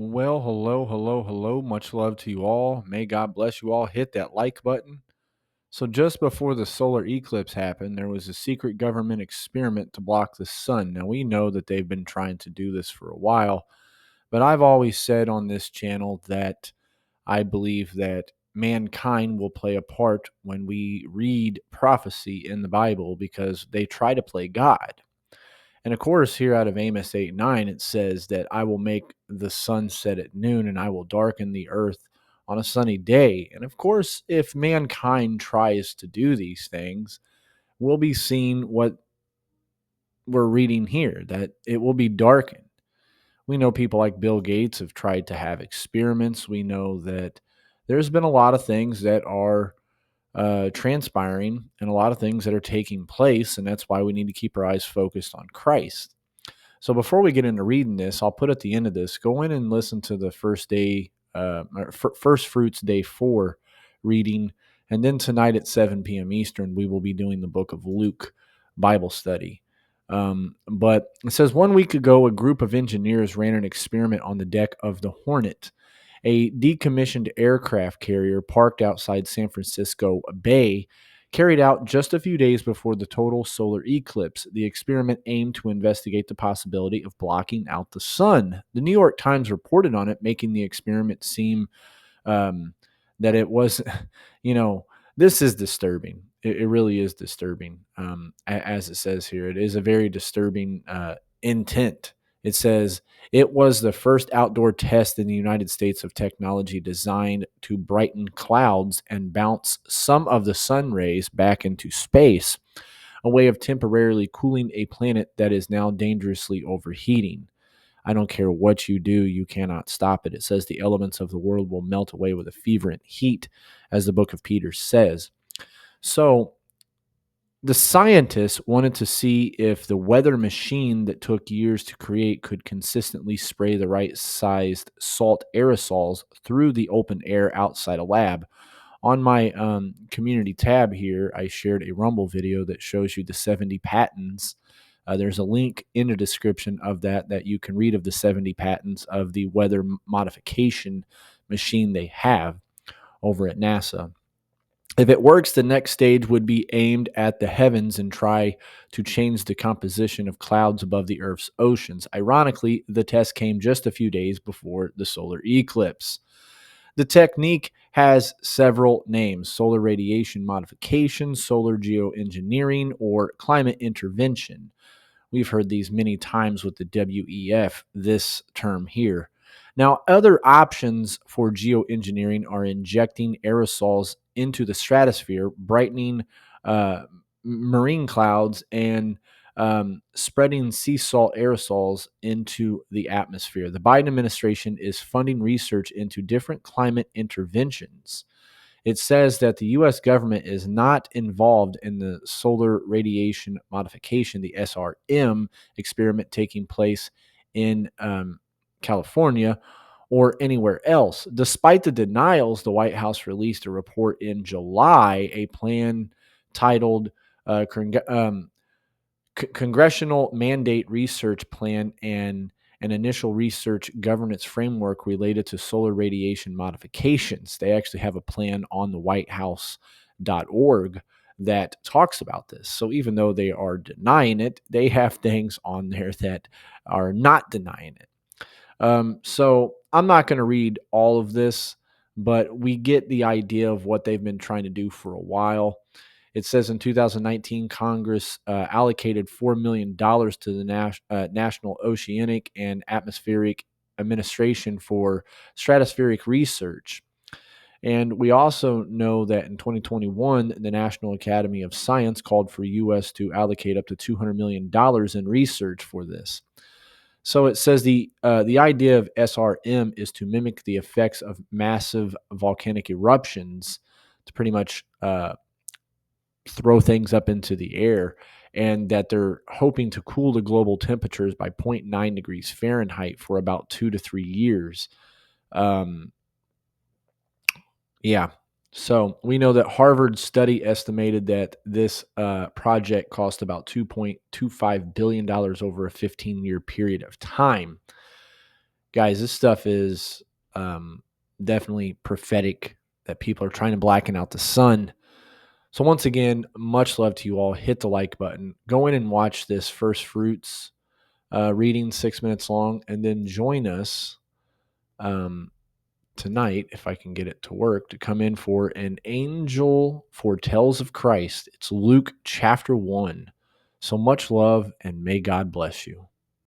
Well, hello, hello, hello. Much love to you all. May God bless you all. Hit that like button. So, just before the solar eclipse happened, there was a secret government experiment to block the sun. Now, we know that they've been trying to do this for a while, but I've always said on this channel that I believe that mankind will play a part when we read prophecy in the Bible because they try to play God. And of course, here out of Amos 8 9, it says that I will make the sun set at noon and I will darken the earth on a sunny day. And of course, if mankind tries to do these things, we'll be seeing what we're reading here, that it will be darkened. We know people like Bill Gates have tried to have experiments. We know that there's been a lot of things that are transpiring and a lot of things that are taking place. And that's why we need to keep our eyes focused on Christ. So before we get into reading this, I'll put at the end of this, go in and listen to the first fruits day 4 reading. And then tonight at 7 p.m. Eastern, we will be doing the book of Luke Bible study. But it says 1 week ago, a group of engineers ran an experiment on the deck of the Hornet, a decommissioned aircraft carrier parked outside San Francisco Bay, carried out just a few days before the total solar eclipse. The experiment aimed to investigate the possibility of blocking out the sun. The New York Times reported on it, making the experiment seem um, that it was, you know, this is disturbing. It really is disturbing. As it says here, it is a very disturbing intent. It says it was the first outdoor test in the United States of technology designed to brighten clouds and bounce some of the sun rays back into space, a way of temporarily cooling a planet that is now dangerously overheating. I don't care what you do, you cannot stop it. It says the elements of the world will melt away with a fervent heat, as the book of Peter says. So the scientists wanted to see if the weather machine that took years to create could consistently spray the right sized salt aerosols through the open air outside a lab. On my community tab here, I shared a Rumble video that shows you the 70 patents. There's a link in the description of that you can read of the 70 patents of the weather modification machine they have over at NASA. If it works, the next stage would be aimed at the heavens and try to change the composition of clouds above the Earth's oceans. Ironically, the test came just a few days before the solar eclipse. The technique has several names: solar radiation modification, solar geoengineering, or climate intervention. We've heard these many times with the WEF, this term here. Now, other options for geoengineering are injecting aerosols into the stratosphere, brightening uh, marine clouds, and spreading sea salt aerosols into the atmosphere. The Biden administration is funding research into different climate interventions. It says that the U.S. government is not involved in the solar radiation modification, the SRM experiment taking place in California or anywhere else. Despite the denials, the White House released a report in July, a plan titled Congressional Mandate Research Plan and an initial research governance framework related to solar radiation modifications. They actually have a plan on the whitehouse.org that talks about this. So even though they are denying it, they have things on there that are not denying it. So I'm not going to read all of this, but we get the idea of what they've been trying to do for a while. It says in 2019, Congress allocated $4 million to the National Oceanic and Atmospheric Administration for stratospheric research. And we also know that in 2021, the National Academy of Science called for U.S. to allocate up to $200 million in research for this. So it says the idea of SRM is to mimic the effects of massive volcanic eruptions to pretty much throw things up into the air, and that they're hoping to cool the global temperatures by zero point 0.9 degrees Fahrenheit for about 2 to 3 years. Um, yeah. So we know that Harvard study estimated that this project cost about $2.25 billion over a 15-year period of time. Guys, this stuff is um, definitely prophetic that people are trying to blacken out the sun. So, once again, much love to you all. Hit the like button. Go in and watch this first fruits reading, 6 minutes long, and then join us um, tonight, if I can get it to work, to come in for an angel foretells of Christ. It's Luke chapter 1. So much love, and may God bless you.